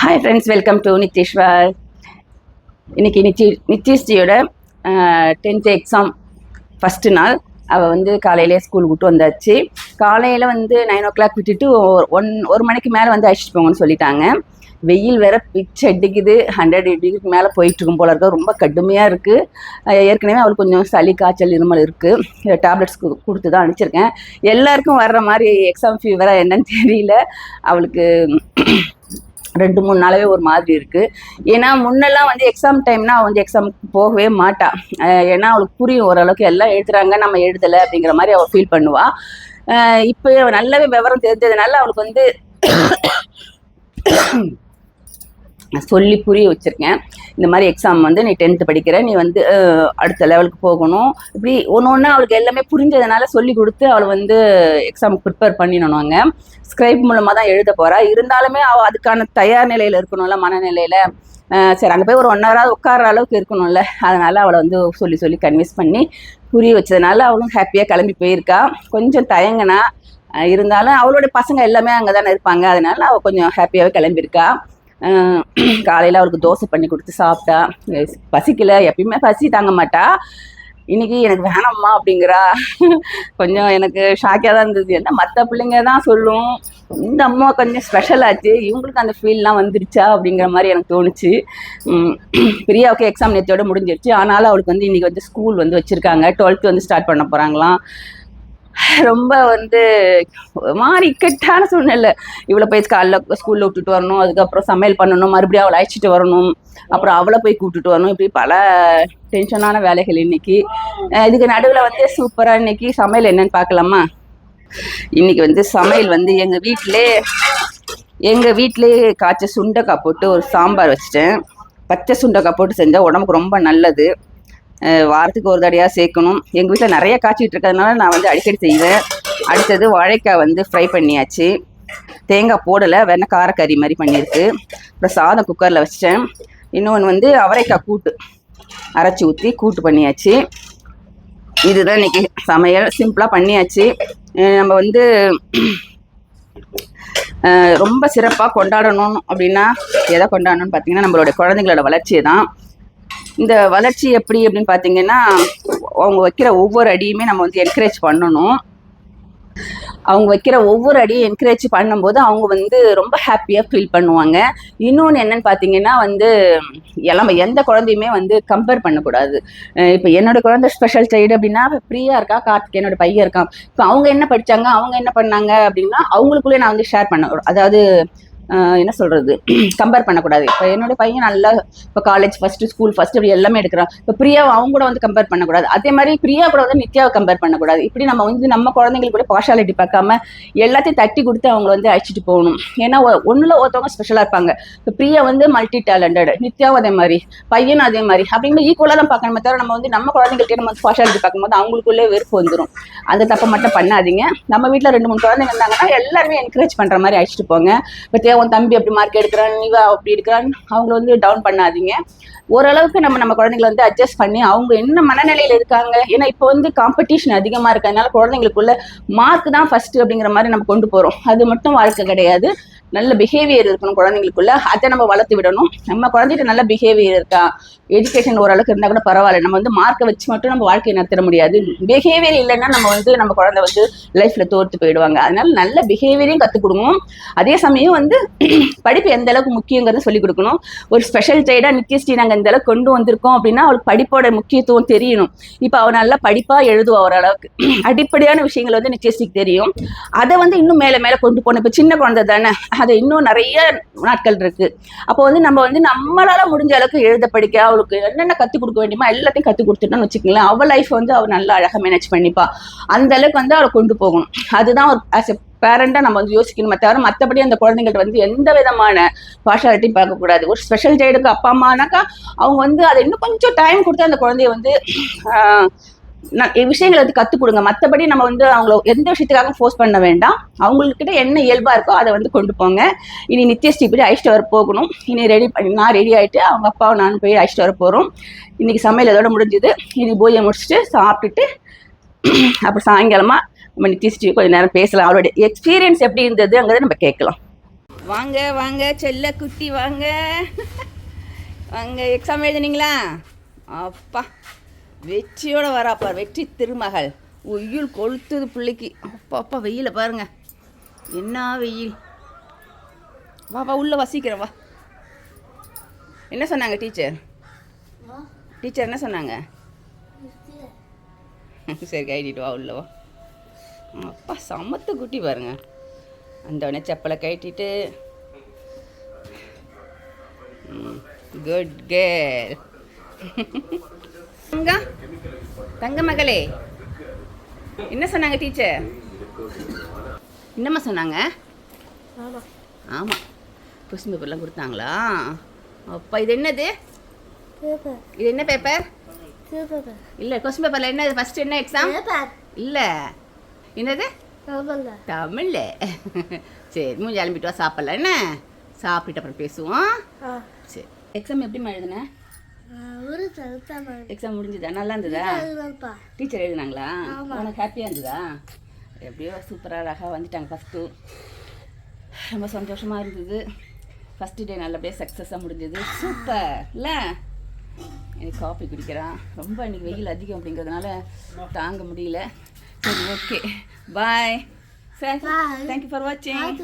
Hi friends, welcome to Nithishwar. இன்னைக்கு நித்திஷ்ஜியோட 10th exam first நாள். அவள் வந்து காலையிலே ஸ்கூல் விட்டு வந்தாச்சு. காலையில் வந்து 9 o'clock விட்டுட்டு ஒரு மணிக்கு மேலே வந்து அழைச்சிட்டு போங்கன்னு சொல்லிட்டாங்க. வெயில் வேற பிச்சு அடிக்குது. 100 டிகிரிக்கு மேலே போயிட்டுருக்கும் போல இருக்க. ரொம்ப கடுமையாக இருக்குது. ஏற்கனவே அவளுக்கு கொஞ்சம் சளி காய்ச்சல் இருமல் இருக்குது. டேப்லெட்ஸ் கொடுத்து தான் அனுப்பிச்சிருக்கேன். எல்லாருக்கும் வர்ற மாதிரி எக்ஸாம் ஃபீவராக என்னன்னு தெரியல. அவளுக்கு 2-3 நாளாவே ஒரு மாதிரி இருக்குது. ஏன்னா முன்னெல்லாம் வந்து எக்ஸாம் டைம்னா அவள் வந்து எக்ஸாமுக்கு போகவே மாட்டா. ஏன்னா அவளுக்கு புரியும், ஓரளவுக்கு எல்லாம் எழுதுறாங்க, நம்ம எழுதலை அப்படிங்கிற மாதிரி அவள் ஃபீல் பண்ணுவாள். இப்போ நல்லாவே விவரம் தெரிஞ்சதுனால அவளுக்கு வந்து சொல்லி புரிய வச்சுருக்கேன். இந்த மாதிரி எக்ஸாம் வந்து நீ 10th படிக்கிற, நீ வந்து அடுத்த லெவலுக்கு போகணும், இப்படி ஒன்று அவளுக்கு எல்லாமே புரிஞ்சதுனால சொல்லி கொடுத்து அவளை வந்து எக்ஸாமுக்கு ப்ரிப்பேர் பண்ணிடணுங்க. ஸ்கிரைப் மூலமாக தான் எழுத போகிறா. இருந்தாலுமே அவள் அதுக்கான தயார் நிலையில் இருக்கணும்ல, மனநிலையில். சரி, அங்கே போய் ஒரு 1 hour உட்கார்ற அளவுக்கு இருக்கணும்ல. அதனால் அவளை வந்து சொல்லி கன்வின்ஸ் பண்ணி புரிய வச்சதுனால அவளும் ஹாப்பியாக கிளம்பி போயிருக்கா. கொஞ்சம் தயங்கினா, இருந்தாலும் அவளோட பசங்க எல்லாமே அங்கே தானே இருப்பாங்க. அதனால அவள் கொஞ்சம் ஹாப்பியாகவே கிளம்பியிருக்கா. காலையில் அவளுக்கு தோசை பண்ணி கொடுத்து சாப்பிட்டா. பசிக்கல, எப்பயுமே பசி தாங்க மாட்டா. இன்னைக்கு எனக்கு வேணாம்மா அப்படிங்கிறா. கொஞ்சம் எனக்கு ஷாக்கியாக தான் இருந்தது. என்ன மற்ற பிள்ளைங்க தான் சொல்லும், இந்த அம்மா கொஞ்சம் ஸ்பெஷல் ஆச்சு, இவங்களுக்கு அந்த ஃபீல்லாம் வந்துருச்சா அப்படிங்கிற மாதிரி எனக்கு தோணுச்சு. பிரியாவுக்கு எக்ஸாம் நேற்றோட முடிஞ்சிருச்சு. ஆனாலும் அவளுக்கு வந்து இன்னைக்கு வந்து ஸ்கூல் வந்து வச்சுருக்காங்க. 12th வந்து ஸ்டார்ட் பண்ண போகிறாங்களாம். ரொம்ப வந்து மாறி இக்கட்டான சூழ்நிலை. இவ்வளோ போய் காலைல ஸ்கூலில் விட்டுட்டு வரணும், அதுக்கப்புறம் சமையல் பண்ணணும், மறுபடியும் அவளை அழைச்சிட்டு வரணும், அப்புறம் அவளை போய் கூப்பிட்டுட்டு வரணும். இப்படி பல டென்ஷனான வேலைகள் இன்னைக்கு. இதுக்கு நடுவில் வந்து சூப்பராக இன்னைக்கு சமையல் என்னன்னு பார்க்கலாமா? இன்னைக்கு வந்து சமையல் வந்து எங்கள் வீட்டிலே காய்ச்ச சுண்டைக்காய் போட்டு ஒரு சாம்பார் வச்சுட்டேன். பச்சை சுண்டைக்காய் போட்டு செஞ்சால் உடம்புக்கு ரொம்ப நல்லது. வாரத்துக்கு ஒரு தடையாக சேர்க்கணும். எங்கள் வீட்டில் நிறைய காய்ச்சிட்டு இருக்கிறதுனால நான் வந்து அடிக்கடி செய்வேன். அடுத்தது வாழைக்காய் வந்து ஃப்ரை பண்ணியாச்சு. தேங்காய் போடலை, வேணா காரக்கறி மாதிரி பண்ணியிருக்கு. அப்புறம் சாதம் குக்கரில் வச்சிட்டேன். இன்னொன்று வந்து அவரைக்காய் கூட்டு அரைச்சி ஊற்றி கூட்டு பண்ணியாச்சு. இதுதான் இன்னைக்கு சமையல். சிம்பிளாக பண்ணியாச்சு. நம்ம வந்து ரொம்ப சிறப்பாக கொண்டாடணும் அப்படின்னா எதை கொண்டாடணும்னு பார்த்தீங்கன்னா நம்மளோட குழந்தைங்களோட வளர்ச்சியை தான். இந்த வளர்ச்சி எப்படி அப்படின்னு பார்த்தீங்கன்னா, அவங்க வைக்கிற ஒவ்வொரு அடியுமே நம்ம வந்து என்கரேஜ் பண்ணணும். அவங்க வைக்கிற ஒவ்வொரு அடியும் என்கரேஜ் பண்ணும்போது அவங்க வந்து ரொம்ப ஹாப்பியாக ஃபீல் பண்ணுவாங்க. இன்னொன்று என்னன்னு பார்த்தீங்கன்னா வந்து, நம்ம எந்த குழந்தையுமே வந்து கம்பேர் பண்ணக்கூடாது. இப்போ என்னோட குழந்தை ஸ்பெஷல் சைல்டு அப்படின்னா பிரியா இருக்கா, கார்த்திக் என்னோட பையன் இருக்கான். இப்போ அவங்க என்ன படித்தாங்க, அவங்க என்ன பண்ணாங்க அப்படின்னா அவங்களுக்குள்ளே நான் வந்து ஷேர் பண்ண, அதாவது என்ன சொல்கிறது, கம்பேர் பண்ணக்கூடாது. இப்போ என்னோட பையன் நல்லா இப்போ காலேஜ் ஃபஸ்ட்டு, ஸ்கூல் ஃபஸ்ட்டு, அப்படி எல்லாமே எடுக்கிறான். இப்போ பிரியாவை அவங்க கூட வந்து கம்பேர் பண்ணக்கூடாது. அதே மாதிரி பிரியா கூட வந்து நித்யாவை கம்பேர் பண்ணக்கூடாது. இப்படி நம்ம வந்து நம்ம குழந்தைங்களுக்கு கூட பார்ஷாலிட்டி பார்க்காம எல்லாத்தையும் தட்டி கொடுத்து அவங்கள வந்து அழைச்சிட்டு போகணும். ஏன்னா ஒன்றில் ஒருத்தவங்க ஸ்பெஷலாக இருப்பாங்க. இப்போ பிரியா வந்து மல்டி டேலண்டட், நித்யாவும் அதே மாதிரி, பையனும் அதே மாதிரி, அப்படிங்கிற ஈக்குவலாக தான் பார்க்கணுமே தவிர நம்ம வந்து நம்ம குழந்தைங்கள்ட்டே நம்ம வந்து பார்ஷாலிட்டி பார்க்கும்போது அவங்களுக்குள்ளே வெறுப்பு வந்துடும். அந்த தப்பை மட்டும் பண்ணாதீங்க. நம்ம வீட்டில் 2-3 குழந்தைங்க இருந்தாங்கன்னா எல்லாருமே என்கரேஜ் பண்ணுற மாதிரி அழைச்சிட்டு போங்க. இப்போ உன் தம்பி அப்படி மார்க் எடுக்கிறான், நீவா அப்படி எடுக்கிறான், அவங்கள வந்து டவுன் பண்ணாதீங்க. ஓரளவுக்கு நம்ம குழந்தைங்களை வந்து அட்ஜஸ்ட் பண்ணி அவங்க என்ன மனநிலையில் இருக்காங்க. ஏன்னா இப்போ வந்து காம்படிஷன் அதிகமாக இருக்கிறதுனால குழந்தைங்களுக்குள்ள மார்க் தான் ஃபர்ஸ்ட் அப்படிங்கிற மாதிரி நம்ம கொண்டு போகிறோம். அது மட்டும் வாழ்க்கை கிடையாது. நல்ல பிஹேவியர் இருக்கணும் குழந்தைங்களுக்குள்ள. அதை நம்ம வளர்த்து விடணும். நம்ம குழந்தைகிட்ட நல்ல பிஹேவியர் இருக்கா, எஜுகேஷன் ஓரளவுக்கு இருந்தால் கூட பரவாயில்ல. நம்ம வந்து மார்க்கை வச்சு மட்டும் நம்ம வாழ்க்கையை நடத்திட முடியாது. பிஹேவியர் இல்லைன்னா நம்ம குழந்தை வந்து லைஃப்ல தோர்த்து போயிடுவாங்க. அதனால நல்ல பிஹேவியரையும் கற்றுக் கொடுக்கணும். அதே சமயம் வந்து படிப்பு எந்த அளவுக்கு முக்கியங்கிறத சொல்லிக் கொடுக்கணும். ஒரு ஸ்பெஷல் சைடா நித்யஸ்ரீ நாங்கள் இந்த அளவுக்கு கொண்டு வந்திருக்கோம் அப்படின்னா அவளுக்கு படிப்போட முக்கியத்துவம் தெரியணும். இப்போ அவள் நல்லா படிப்பா எழுதுவா. ஓரளவுக்கு அடிப்படையான விஷயங்கள் வந்து நித்யஸ்ரீக்கு தெரியும். அதை வந்து இன்னும் மேலே மேலே கொண்டு போகணும். இப்போ சின்ன குழந்தை தானே, அது இன்னும் நிறைய நாட்கள் இருக்கு. அப்போ வந்து நம்ம வந்து நம்மளால முடிஞ்ச அளவுக்கு எழுத படிக்க அவளுக்கு என்னென்ன கற்றுக் கொடுக்க வேண்டியமா எல்லாத்தையும் கற்றுக் கொடுத்துட்டோம்னு வச்சுக்கங்களேன். அவள் லைஃப் வந்து அவள் நல்லா அழகாக மேனேஜ் பண்ணிப்பா. அந்த அளவுக்கு வந்து அவளை கொண்டு போகணும். அதுதான் ஒரு ஆஸ் எ பேரண்டா நம்ம வந்து யோசிக்கணுமே தவிர மற்றபடி அந்த குழந்தைங்கள்ட்ட வந்து எந்த விதமான பார்ஷாலிட்டியும் பார்க்கக்கூடாது. ஒரு ஸ்பெஷல் சைல்டுக்கு அப்பா அம்மானாக்கா அவங்க வந்து அதை இன்னும் கொஞ்சம் டைம் கொடுத்து அந்த குழந்தைய வந்து விஷயங்களை வந்து கற்றுக் கொடுங்க. மற்றபடி நம்ம வந்து அவங்கள எந்த விஷயத்துக்காக ஃபோர்ஸ் பண்ண வேண்டாம். அவங்கக்கிட்ட என்ன இயல்பாக இருக்கோ அதை வந்து கொண்டு போங்க. இனி நித்யஸ்ரீ போய் அழைச்சிட்டு வர போகணும். இனி நான் ரெடி ஆகிட்டு அவங்க அப்பாவை நான் போய் அழைச்சிட்டு வர போகிறோம். இன்னைக்கு சமையல் இதோட முடிஞ்சுது. இனி பூஜை முடிச்சுட்டு சாப்பிட்டுட்டு அப்புறம் சாயங்காலமாக நம்ம நித்யஸ்ரீ கொஞ்சம் நேரம் பேசலாம். அவளுடைய எக்ஸ்பீரியன்ஸ் எப்படி இருந்தது அங்கே நம்ம கேட்கலாம். வாங்க வாங்க செல்ல குட்டி வாங்க வாங்க. எக்ஸாம் எழுதுனீங்களா? அப்பா வெற்றியோட வராப்பா, வெற்றி திருமகள். வெயில் கொளுத்துது பிள்ளைக்கு. அப்பா அப்பா வெயில பாருங்க, என்ன வெயில். வா உள்ள வசிக்கிறேன் வா. என்ன சொன்னாங்க டீச்சர்? டீச்சர் என்ன சொன்னாங்க? சரி கைட்டிட்டு வா உள்ள வா. அப்பா சமத்து குட்டி பாருங்க. அந்தவனே செப்பலை கட்டிட்டு குட் கேர்ள். தங்க மகளே, என்ன சொன்னாங்க டீச்சர்? என்னம்மா சொன்னாங்க? ஆமாம், கொஸ்டின் பேப்பர்லாம் கொடுத்தாங்களா? அப்பா இது என்னது? இது என்ன பேப்பர்? இல்லை, கொஸ்டின் பேப்பரில் என்னது? ஃபர்ஸ்ட் என்ன எக்ஸாம்? இல்லை, என்னது? தமிழ். சரி மூஞ்சி அலம்பிட்டு வா, சாப்பிடலாம். என்ன சாப்பிட்டு அப்புறம் பேசுவோம். சரி, எக்ஸாம் எப்படி எழுதுனேன்? எக்ஸாம் முடிஞ்சுதா? நல்லா இருந்ததா? டீச்சர் எழுதுனாங்களா? உனக்கு ஹாப்பியாக இருந்ததா? எப்படியோ சூப்பராக அழகாக வந்துட்டாங்க. ஃபஸ்ட்டு ரொம்ப சந்தோஷமாக இருந்தது. ஃபஸ்ட்டு டே நல்லபடியாக சக்ஸஸாக முடிஞ்சது. சூப்பர் இல்லை? எனக்கு காஃபி குடிக்கிறான். ரொம்ப இன்றைக்கி வெயில் அதிகம் அப்படிங்கிறதுனால தாங்க முடியல. சரி okay, bye sir. Thank you for வாட்சிங்.